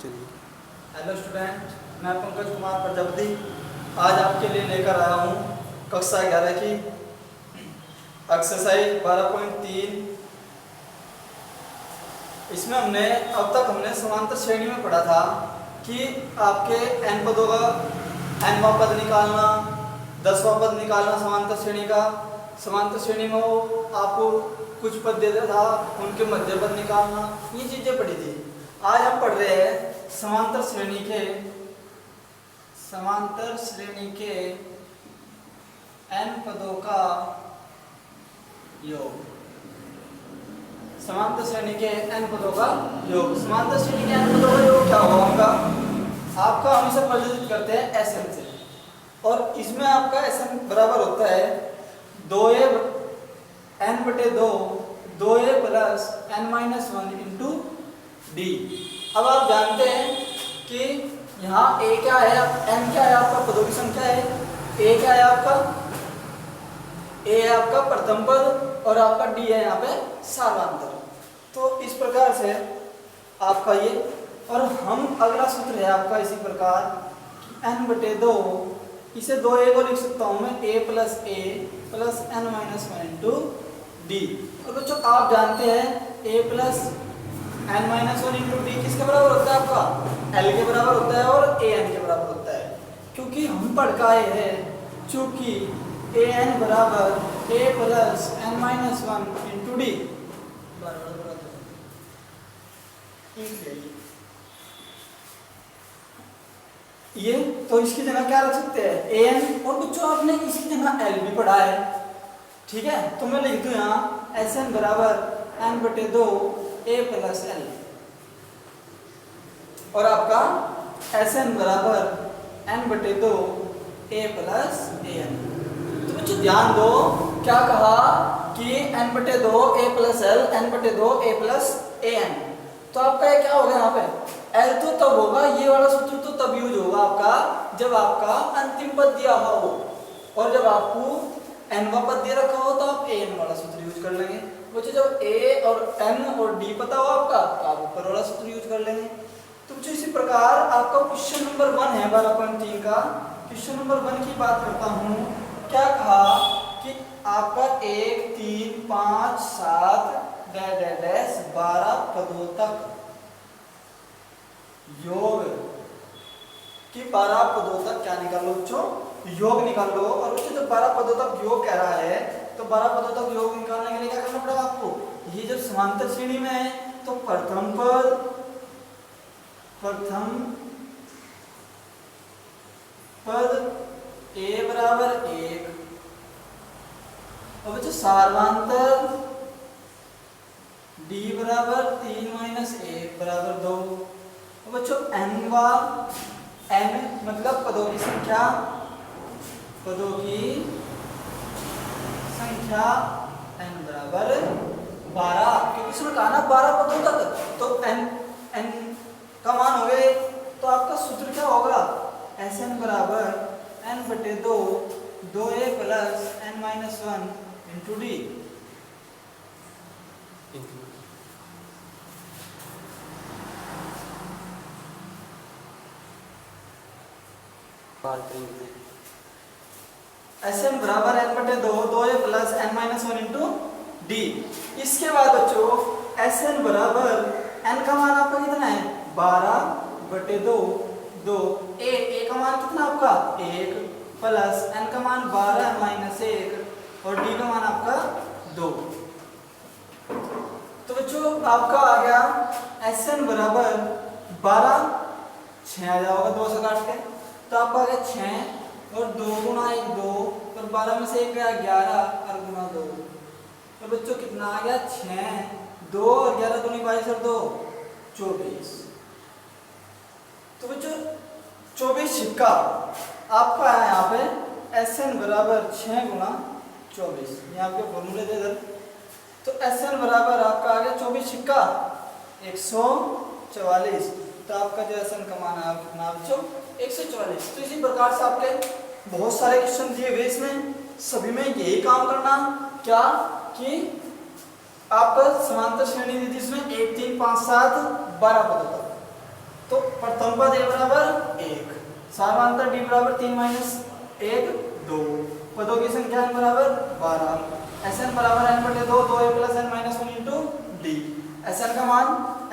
चलिए। Hello student, मैं पंकज कुमार प्रजापति आज आपके लिए लेकर आया हूँ कक्षा 11 की एक्सरसाइज 12.3। इसमें अब तक हमने समांतर श्रेणी में पढ़ा था कि आपके n पदों का nवां पद निकालना, 10वां पद निकालना समांतर श्रेणी का। समांतर श्रेणी में वो आपको कुछ पद देता था, उनके मध्य पद निकालना, ये चीजें पढ़ी थी। आज हम पढ़ रहे हैं समांतर श्रेणी के n पदों का योग। समांतर श्रेणी के n पदों का योग। समांतर श्रेणी के n पदों का योग क्या होगा? आपका हमेशा प्रदर्शित करते हैं Sn से, और इसमें आपका Sn बराबर होता है 2a n/2 2a plus n-1 into d। अब आप जानते हैं कि यहाँ a क्या है, n क्या है, आपका पदों की संख्या है। a क्या है आपका? a है आपका प्रथम पद और आपका d है यहाँ पे सार्वधातुक। तो इस प्रकार से आपका ये, और हम अगला सूत्र है आपका इसी प्रकार n/2, इसे 2a को लिख सकता हूँ मैं a plus n-1 into d। और बच्चों आप जानते हैं a plus n-1 into d किसके बराबर होता है? आपका l के बराबर होता है और an के बराबर होता है। क्योंकि हम पढ़ के आए हैं चूंकि an बराबर a plus n-1 into d ये, तो इसकी जगह क्या रख सकते हैं an, और बच्चों आपने इसकी जगह l भी पढ़ा है, ठीक है। तो मैं लिख दूं यहाँ Sn बराबर n/2 a प्लस l, और आपका Sn बराबर n/2 a प्लस an। तो बच्चों ध्यान दो, क्या कहा कि n/2 a plus l, n/2 a plus an। तो आपका ये क्या होगा यहाँ पे? L तो तब होगा, ये वाला सूत्र तो तब यूज होगा आपका जब आपका अंतिम पद दिया हुआ हो, और जब आपको nवां पद दे रखा हो तो आप an वाला सूत्र यूज कर लेंगे। बच्चों जब a और n और d पता हो आपका तो आप ऊपर वाला सूत्र यूज कर लेंगे। तो बच्चों इसी प्रकार आपका क्वेश्चन नंबर 1 है 12.3 का। क्वेश्चन नंबर 1 की बात करता हूँ। क्या कहा कि आपका 1 3 5 7 12 पदों तक योग कि 12 पदों तक क्या निकालो बच्चों? योग निकाल लो। और बच्चों जब 12 पदों तक योग कह रहा है तो 12 पदों तक योग निकालने के लिए क्या करना पड़ेगा आपको? ये जब समांतर श्रेणी में है तो प्रथम पद a बराबर 1, और बच्चों सार्वधातुक d बराबर 3 माइनस 1 बराबर 2। बच्चों n मतलब पदों की संख्या n बराबर 12, क्योंकि इसमें कहा ना 12 पदों तक, तो n का मान हो गए। तो आपका सूत्र क्या होगा? Sn बराबर n/2 2a plus n-1 into d। Sn बराबर n/2 2a plus n-1 into d। इसके बाद बच्चों Sn बराबर n का मान आपका कितना है? 12/2 2 a का मान कितना आपका? 1 प्लस n का मान 12 माइनस 1 और d का मान आपका 2। तो बच्चों आपका आ गया Sn बराबर 12, 6 आ जाओगा 2 से काट के, तो आपका आ गया 6 और 2 गुणा 1 2, और 12 में से 1 गया 11 और गुणा 2। तो बच्चों कितना आ गया? 6 2 और 11 दूनी 22 और 2 24। तो बच्चों 24 छिक्का आपका है यहाँ पे Sn बराबर 6 गुणा 24। ये आपके फॉर्मूले दे इधर। तो Sn बराबर आपका आ गया 24 छिक्का 144। तो आपका जो Sn का मान है कितना बच्चों? 144। तो इसी प्रकार से आपके बहुत सारे क्वेश्चन दिए हुए, इसमें सभी में यही काम करना क्या कि आपका समांतर श्रेणी दी जिसमें 1 3 5 7 12 पदों तक, तो प्रथम पद a बराबर 1, सामांतर d बराबर 3 माइनस 1 2, पदों की संख्या n बराबर 12, Sn बराबर n बटे 2 2a plus n minus 1 into D. Sn का मान,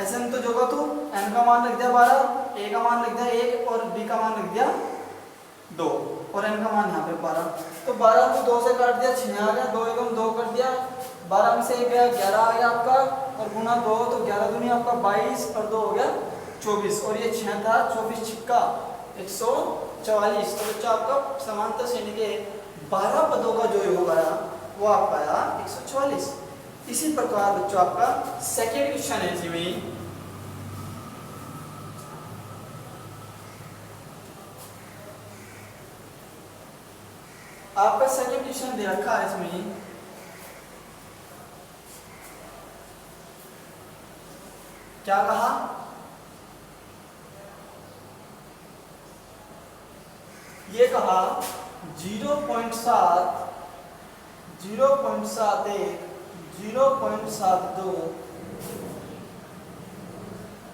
Sn तो जो का तू n का मान लिख दिया 12, a का मान लिख दिया 1 और d का मान लिख दिया 2 और n का मान यहाँ पे 12। तो 12 को 2 से काट दिया 6 आ गया, 2 एकम 2 कर दिया, 12 में से 1 गया 11 आ गया आपका, और गुना 2 तो 11 दूनी आपका 22 और 2 हो गया 24, और ये 6 था 24 छिक्का 144। तो बच्चा आपका समांतर श्रेणी के 12 पदों का जो योग आया वो आपका आया 144। इसी प्रकार बच्चों आपका सेकेंड क्वेश्चन है जी में, आपका सेकेंड क्वेश्चन दे रखा है इसमें, क्या कहा, ये कहा 0.7 0.71 0.72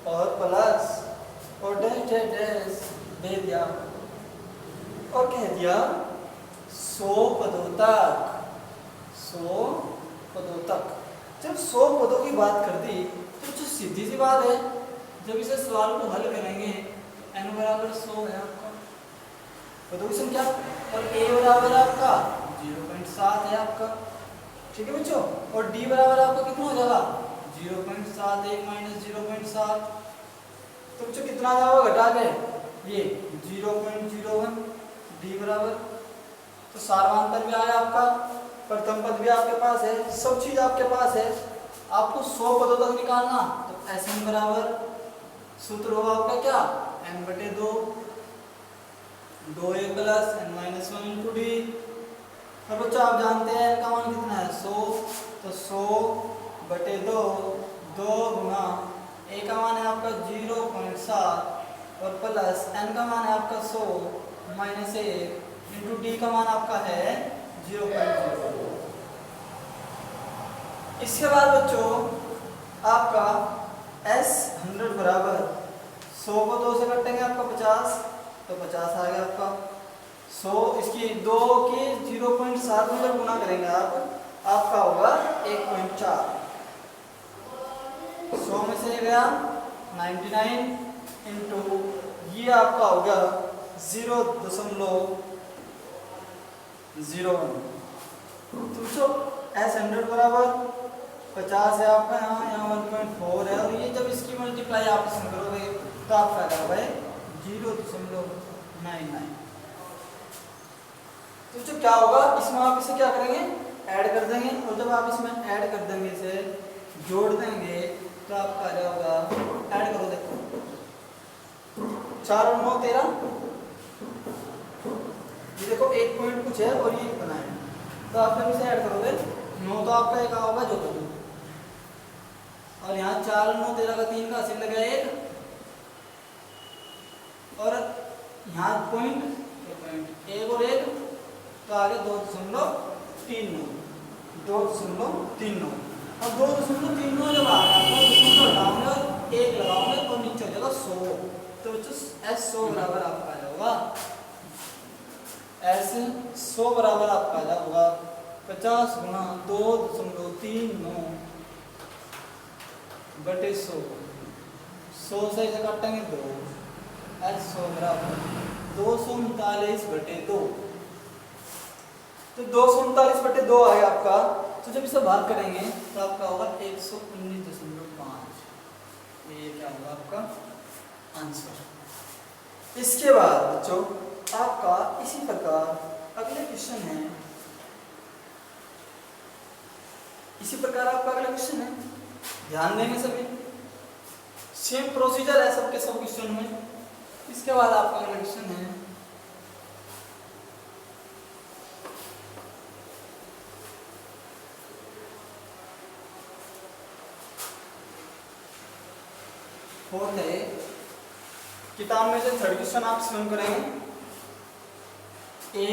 और प्लस और डैश डैश डैश दे दिया और कह दिया 100 पदों तक, 100 पदों तक। जब 100 पदों की बात कर दी तो जो सीधी सी बात है, जब इसे सवाल को हल करेंगे n बराबर 100 है आपका पदों की संख्या, और a बराबर आपका 0.7 है आपका, ठीक है बच्चों, और d बराबर आपका कितना हो जाएगा 0.71 माइनस 0.7, तो बच्चों कितना आ जाएगा घटा के ये 0.01 d बराबर, तो सार्वधातुक भी आया आपका, प्रथम पद भी आपके पास है, सब चीज आपके पास है। आपको 100 पदों तक निकालना तो Sn बराबर सूत्र होगा आपका क्या n बटे 2 2a plus n minus 1 into D. और बच्चों आप जानते हैं n का मान कितना है 100, तो 100 बटे 2 2 गुना a का मान है आपका 0.7 और प्लस n का मान है आपका 100 माइनस 1 इंटू डी का मान आपका है 0.0। इसके बाद बच्चों आपका S100 बराबर 100 को 2 से कटेंगे आपका 50, तो 50 आ गया आपका 100, इसकी 2 की 0.7 में जब गुना करेंगे आप आपका होगा 1.4, 100 में से गया 99 इंटू ये आपका होगा 0.01। तो S100 बराबर 50 है आपका, यहाँ 1.4 है, और ये जब इसकी मल्टीप्लाई आप इसमें करोगे तो आपका क्या होगा 0.99। तो जो क्या होगा इसमें आप इसे क्या करेंगे ऐड कर देंगे, और जब आप इसमें ऐड कर देंगे इसे जोड़ देंगे तो आपका क्या होगा, ऐड करो देखो 4 और 9 13, ये देखो 1 पॉइंट कुछ है और ये बना है, तो आप जब इसे ऐड करोगे 9 तो आपका एक होगा जो करो, और यहाँ 4 और 9 13 का 3 का हासिल लगा 1, और यहाँ पॉइंट 1 और 1 तो आगे 2.39 2.39, और 2.39 जब आ गया तो दशमलव हटाओगे और 1 लगाओगे और नीचे हो जाएगा 100, तो बच्चों S100 बराबर आपका आ जाएगा S100 बराबर आपका आ जाएगा 50 गुना 2.39 बटे 100, 100 से इसे काटेंगे 2, S100 बराबर 239 बटे 2, तो 239 बटे 2 आएगा आपका, तो जब इसे भाग करेंगे तो आपका होगा 119.5, ये क्या होगा आपका आंसर। इसके बाद बच्चों आपका इसी प्रकार अगले क्वेश्चन है, इसी प्रकार आपका अगला क्वेश्चन है, ध्यान देंगे सभी, सेम प्रोसीजर है सबके सब क्वेश्चन में। इसके बाद आपका अगला क्वेश्चन है फोर्थ है, किताब में से थर्ड क्वेश्चन आप स्वयं करेंगे, a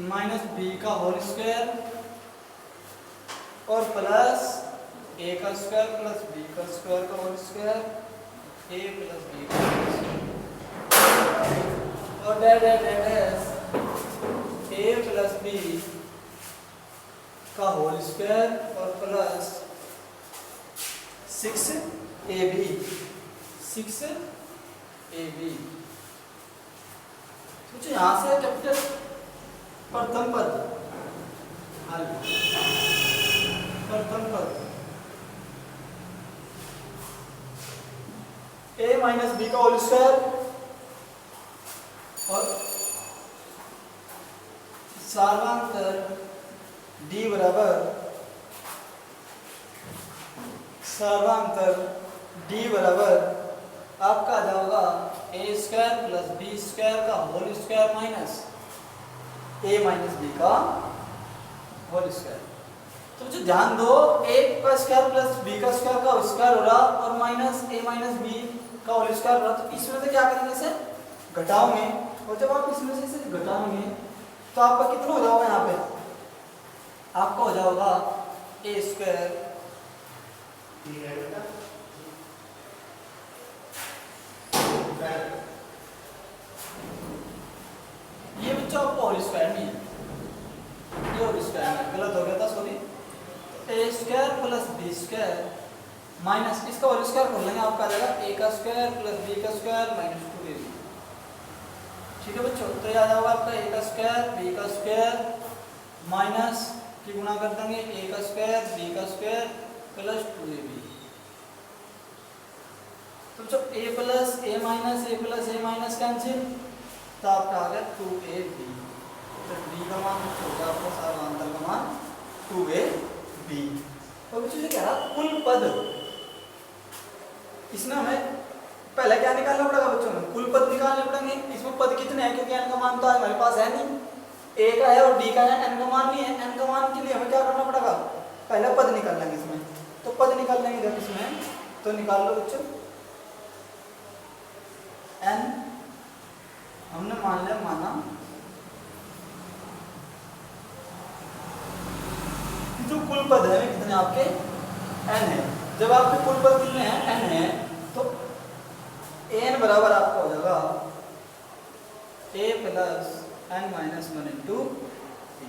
माइनस बी का होल स्क्वायर और प्लस a का स्क्वायर प्लस b का स्क्वायर का होल स्क्वायर ए प्लस बी और डेट ए प्लस बी का होल स्क्वायर और प्लस 6ab 6ab। सोचो यहां से कैपिटल प्रथम पद हल प्रथम पद a माइनस बी का होल स्क्वायर और सार्वांतर d बराबर आपका आ जाएगा ए स्क्वायर प्लस बी स्क्वायर का होल स्क्वायर माइनस ए माइनस बी का होल स्क्वायर। तो जो ध्यान दो ए का स्क्वायर प्लस बी का स्क्वायर का स्क्वायर हो रहा और माइनस ए माइनस बी का होल स्क्वायर हो रहा, तो इसमें से क्या करेंगे, इसे घटाओगे और जब आप इसमें से इसे घटाओगे तो आपका कितना हो जाएगा, यहाँ पे आपका हो जाएगा ए स्क्वायर ये बच्चों आपको होल स्क्वायर नहीं है, ये होल स्क्वायर है, गलत हो गया था sorry. A square plus B square minus इसका होल स्क्वायर कर लेंगे, आपका आ जाएगा ए का स्क्वायर प्लस बी का स्क्वायर माइनस 2ab। ठीक है बच्चों, तो ये आ जाएगा आपका ए का स्क्वायर बी का स्क्वायर माइनस की गुणा कर देंगे ए का स्क्वायर बी का स्क्वायर प्लस 2ab। तो जो a plus a minus cancel, तो आपका आ गया 2ab। तो b का मान होगा आपका सार्वधातुक का मान 2ab। और बच्चों ये कह रहा कुल पद, इसमें हमें पहले क्या निकालना पड़ेगा बच्चों, में कुल पद निकालने पड़ेंगे। इसमें पद कितने हैं, क्योंकि n का मान तो हमारे पास है नहीं, a का है और d का है, n का मान नहीं है। n का मान के लिए हमें क्या करना पड़ेगा, पहले पद निकाल लेंगे इसमें। तो पद निकाल लेंगे जब इसमें, तो निकाल लो बच्चों n हमने माना जो कुल पद है कितने आपके n है। जब आपके कुल पद कितने हैं n है, तो n बराबर आपका हो जाएगा a plus n minus 1 into b।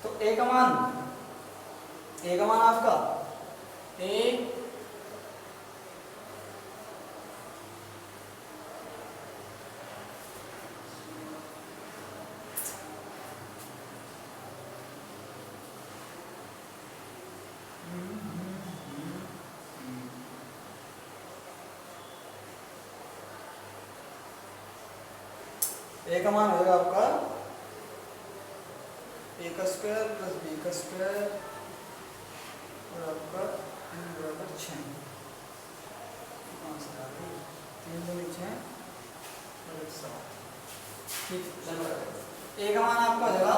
तो a का मान आपका a ए का मान होगा आपका ए का स्क्वायर प्लस बी का स्क्वायर और आपका n बराबर 6। 3 2 6 और 7। ठीक है, ए का मान आपका हो जाएगा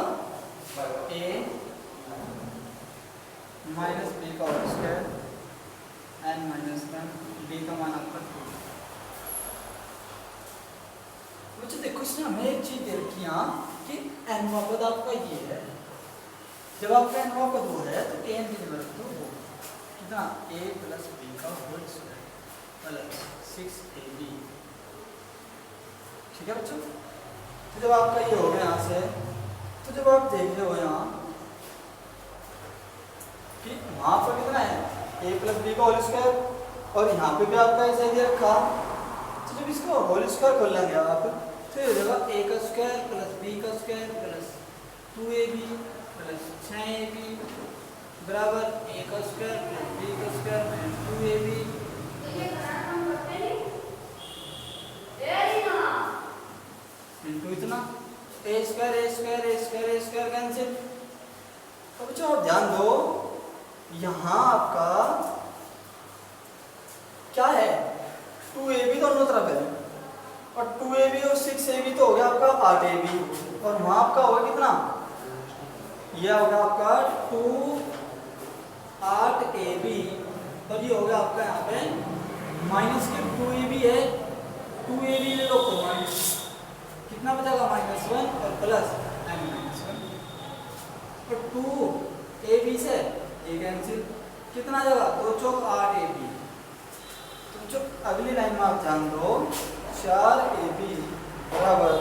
ए माइनस बी का whole square n minus 1, B का मान आपका 2। बच्चे देखो इसमें हमें एक चीज दे रखी है कि nवा पद आपका ये है। जब आपका nवा पद वो है तो n की जगह रख दो वो कितना a प्लस b का होल स्क्वायर प्लस 6ab। ठीक है बच्चों, तो जब आपका ये हो गया यहाँ से, तो जब आप देख रहे हो यहाँ कि वहाँ पर कितना है a प्लस बी का होल स्क्वायर और यहाँ पे भी आपका ऐसा ही दे रखा, तो जब इसका होल स्क्वायर कर लेंगे आप, तो ये हो जाएगा a का स्क्वायर प्लस b का square plus 2ab plus 6ab बराबर a का स्क्वायर प्लस b का स्क्वायर माइनस 2ab इंटू इतना a स्क्वायर कैंसिल। तो बच्चों आप ध्यान दो, यहाँ आपका क्या है 2ab दोनों तरफ है और 2ab और 6ab तो हो गया आपका 8ab और वहाँ आपका होगा कितना, ये होगा आपका 8ab और ये होगा आपका यहाँ पे माइनस के 2ab है, 2ab ले लो तो माइनस कितना बचेगा -1 और प्लस n-1 और 2ab से ये कैंसिल कितना जगह 2 चौक 8ab। तो जो अगली लाइन में आप ध्यान दो 4ab बराबर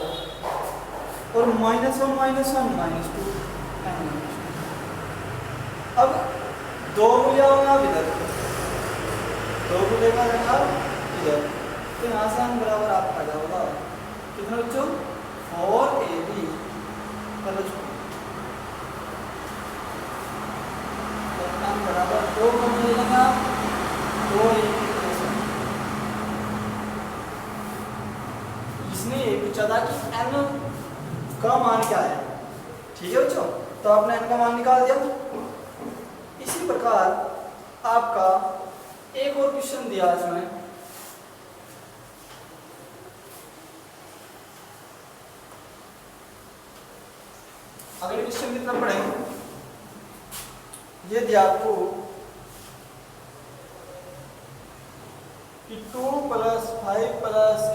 और -1 -2 अब 2 को ले आओगे आप इधर, 2 को लेकर आएंगे आप इधर, तो यहाँ से n बराबर आप पैदा होगा कितना बच्चों 4ab प्लस 2 n बराबर 2 को ले लेंगे आप 2ab इसने ये पूछा था कि n का मान क्या है, ठीक है बच्चों, तो आपने n का मान निकाल दिया। इसी प्रकार आपका एक और क्वेश्चन दिया इसमें, अगले क्वेश्चन की तरफ पढ़ेंगे। ये दिया आपको कि 2 + 5 +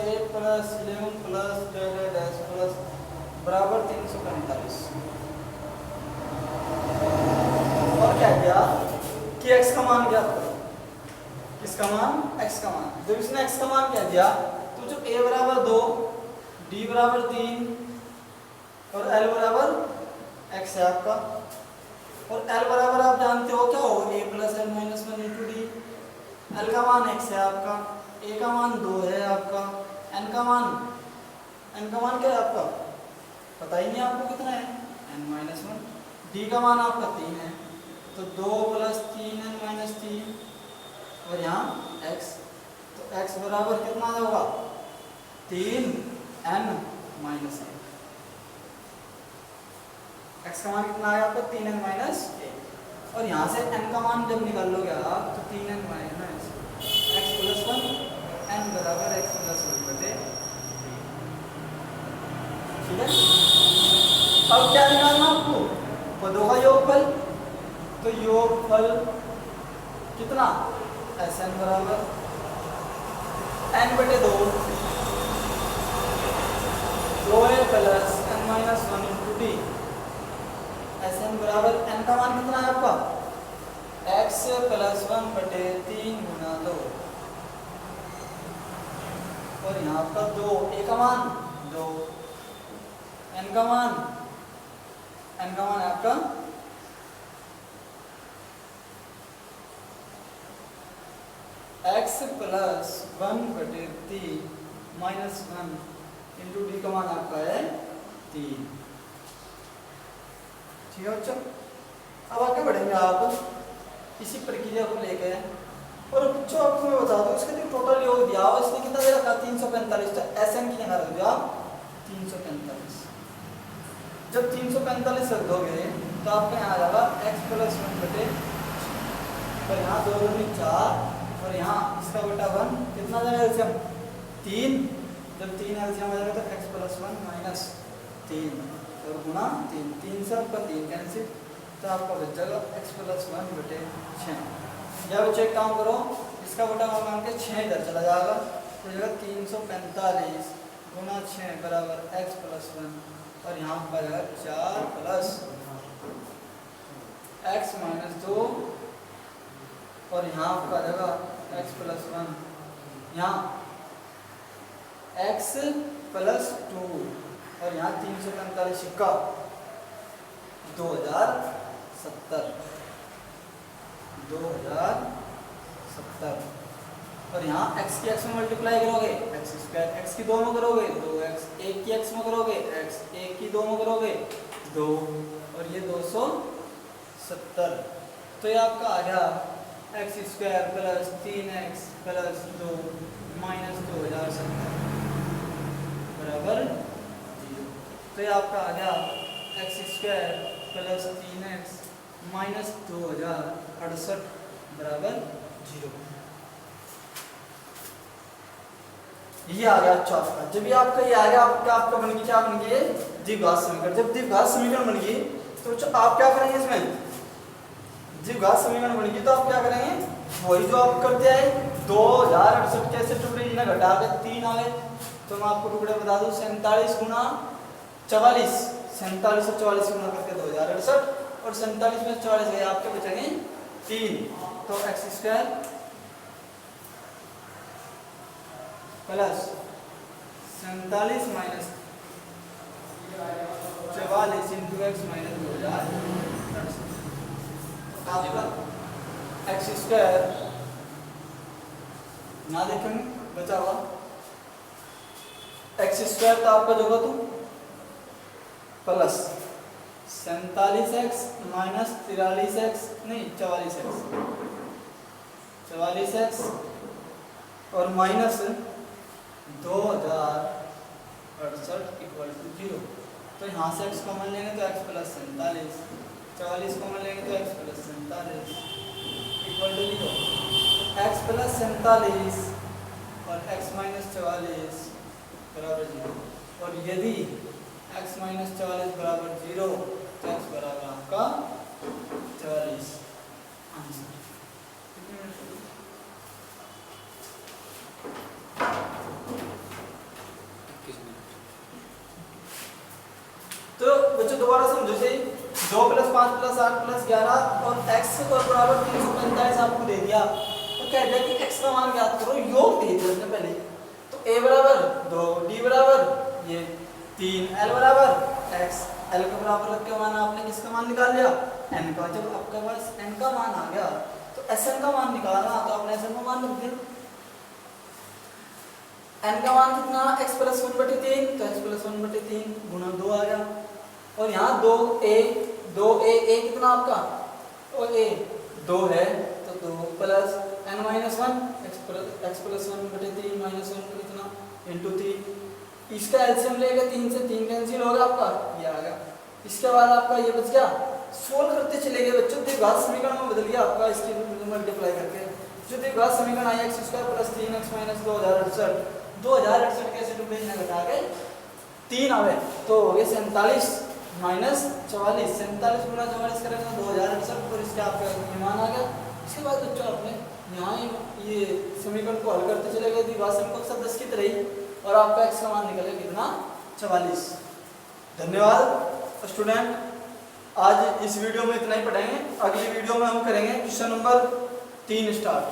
8 + 11 + डैश प्लस बराबर 345 और क्या किया कि x का मान ज्ञात करो, किसका मान x का मान। जब इसने x का मान क्या दिया तो जो a बराबर 2 d बराबर 3 और l बराबर x है आपका, और l बराबर आप जानते हो क्या हो a + n - 1 × d, l का मान x है आपका, a का मान 2 है आपका, n का मान क्या है आपका पता ही नहीं आपको कितना है n - 1, d का मान आपका 3 है तो 2 + 3n - 3 और यहाँ x, तो x बराबर कितना होगा 3n - 1, x का मान कितना आया आपको 3n - 1 और यहाँ से n का मान जब निकाल लोगे आप तो 3n - x + 1 n बराबर x + 1 बटे 3, ठीक है। अब क्या निकालना आपको पदों का योगफल, तो योगफल कितना Sn बराबर n बटे 2 2a + n - 1 × d, Sn बराबर n का मान कितना है आपका x + 1 बटे 3 × 2 और यहाँ आपका 2 a का मान 2, n का मान आपका x + 1 बटे 3 - 1 × d का मान आपका है 3, ठीक है बच्चों। अब आगे बढ़ेंगे आप इसी प्रक्रिया को लेकर, और बच्चों आपको मैं बता दूं इसका जो टोटल योग दिया हुआ इसने कितना दे रखा 345, तो Sn की जगह रख दिया आप 345। जब 345 रख दोगे तो आपका यहाँ आ जाएगा x + 1 बटे, और यहाँ 2 दूनी 4 और यहाँ इसका बटा 1 कितना जाएगा एलसीएम 3, जब 3 एलसीएम आ जाएगा तो x + 1 - 3 और गुणा 3, 3 से आपका 3 कैंसिल, तो आपका बच जाएगा x + 1 बटे 6। या बच्चे एक काम करो इसका बटा मान के 6 इधर चला जाएगा तो जाएगा 345 गुणा 6 बराबर x + 1 और यहाँ पर जाएगा 4 + x - 2 और यहाँ आपका जाएगा x + 1, यहाँ x + 2 और यहाँ 345 का 2070 और यहाँ x की x में मल्टीप्लाई करोगे x², x की 2 में करोगे 2x, 1 की x में करोगे x, 1 की 2 में करोगे 2 और ये 270, तो ये आपका आ गया x² + 3x + 2 - 2070 बराबर 0। तो ये आपका आ गया x² + 3x - 2068 बराबर 0। ये आ गया अच्छा आपका। जब ये आपका ये आ गया आपका बन गई क्या बन गई द्विघात समीकरण। जब द्विघात समीकरण बन गई तो आप क्या करेंगे इसमें द्विघात समीकरण बन गई तो आप क्या करेंगे वही जो आप करते आए 2068 कैसे टुकड़े इन्हें घटा के 3 आ गए तो मैं आपको टुकड़े बता दूं 47 गुना 44 47 और 44 गुना करके 2068 और 47 में 44 गए आपके बचेंगे 3 तो x² plus 47 minus 44 into x minus 2000 आपका एक्स स्क्वायर ना देखेंगे बचा हुआ एक्स स्क्वायर तो आपका जो होगा तो प्लस 47x माइनस 43x नहीं 44x और माइनस 2068 इक्वल टू 0। तो यहाँ से x कॉमन लेंगे तो x प्लस 47, 44 कॉमन लेंगे तो x plus 47 equal to 0। x plus 47 और x माइनस 44 बराबर 0। और यदि x माइनस 44 बराबर 0 तो x बराबर आपका 44 आंसर। तो बच्चों दोबारा समझो से 2 + 5 + 8 + 11 और x और बराबर 345 आपको दे दिया तो कह दिया कि x का मान ज्ञात करो, योग दे दिया उसने पहले। तो a बराबर 2, d बराबर ये 3, l बराबर x, l के बराबर रख के मान आपने किसका मान निकाल लिया n का। जब आपके पास n का मान आ गया तो sn का मान निकालना तो आपने sn का मान रख दिया। n का मान कितना x + 1/3 तो x + 1/3 गुणा 2 आ गया। और यहाँ 2a a कितना आपका और a 2 है तो 2 प्लस n - 1 x + 1/3 माइनस 1 कितना इंटू 3। इसका एलसीएम लेगा 3 से 3 कैंसिल होगा आपका ये आ गया। इसके बाद आपका ये बच गया। सोल्व करते चले गए बच्चों, द्विघात समीकरण में बदल गया आपका इसकी मल्टीप्लाई करके। जो द्विघात समीकरण आई x² + 3x - 2068 कैसे डुप्लीकेट में घटा के 3 आवे तो ये 47 माइनस 44 47 गुना 44 करेंगे 2068 और इसके आपका मान आ गया। इसके बाद बच्चों आपने यहाँ ये समीकरण को हल करते चले गए द्विघात समीकरण सब 10 की तरह ही और आपका x का मान निकलेगा कितना 44। धन्यवाद स्टूडेंट, आज इस वीडियो में इतना ही पढ़ाएंगे। अगली वीडियो में हम करेंगे क्वेश्चन नंबर 3 स्टार्ट।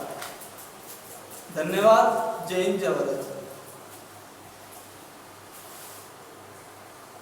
धन्यवाद। जय हिंद जय भारत।